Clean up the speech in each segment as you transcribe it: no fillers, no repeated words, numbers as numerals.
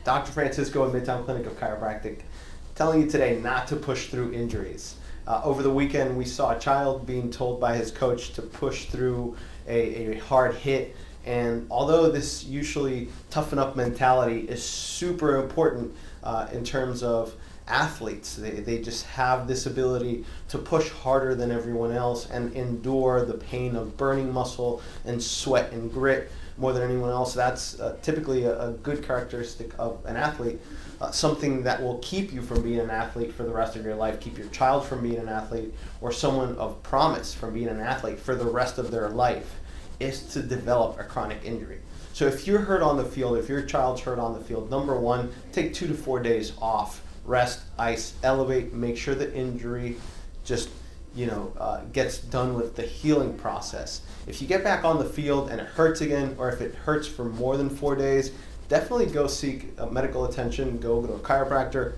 Dr. Francisco at Midtown Clinic of Chiropractic, telling you today not to push through injuries. Over the weekend, we saw a child being told by his coach to push through a hard hit. And although this usually toughen up mentality is super important in terms of athletes, they just have this ability to push harder than everyone else and endure the pain of burning muscle and sweat and grit more than anyone else. That's typically a good characteristic of an athlete, something that will keep you from being an athlete for the rest of your life, keep your child from being an athlete, or someone of promise from being an athlete for the rest of their life, is to develop a chronic injury. So if you're hurt on the field, if your child's hurt on the field, number one, take 2 to 4 days off, rest, ice, elevate, make sure the injury just gets done with the healing process. If you get back on the field and it hurts again, or if it hurts for more than 4 days, definitely go seek medical attention, go to a chiropractor,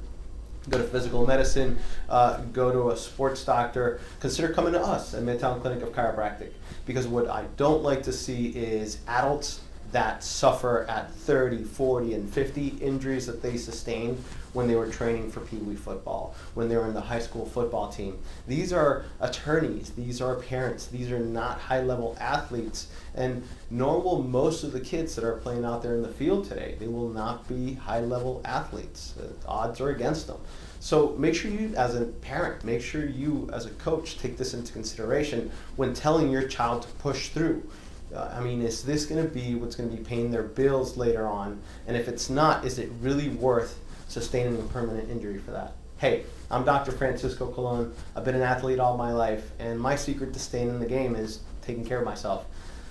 go to physical medicine, go to a sports doctor. Consider coming to us at Midtown Clinic of Chiropractic, because what I don't like to see is adults that suffer at 30, 40, and 50 injuries that they sustained when they were training for Pee Wee football, when they were in the high school football team. These are attorneys, these are parents, these are not high-level athletes, and nor will most of the kids that are playing out there in the field today. They will not be high-level athletes. Odds are against them. So make sure you, as a parent, make sure you, as a coach, take this into consideration when telling your child to push through. Is this going to be what's going to be paying their bills later on? And if it's not, is it really worth sustaining a permanent injury for that? Hey, I'm Dr. Francisco Colon. I've been an athlete all my life, and my secret to staying in the game is taking care of myself.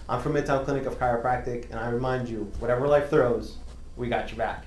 I'm from Midtown Clinic of Chiropractic, and I remind you, whatever life throws, we got your back.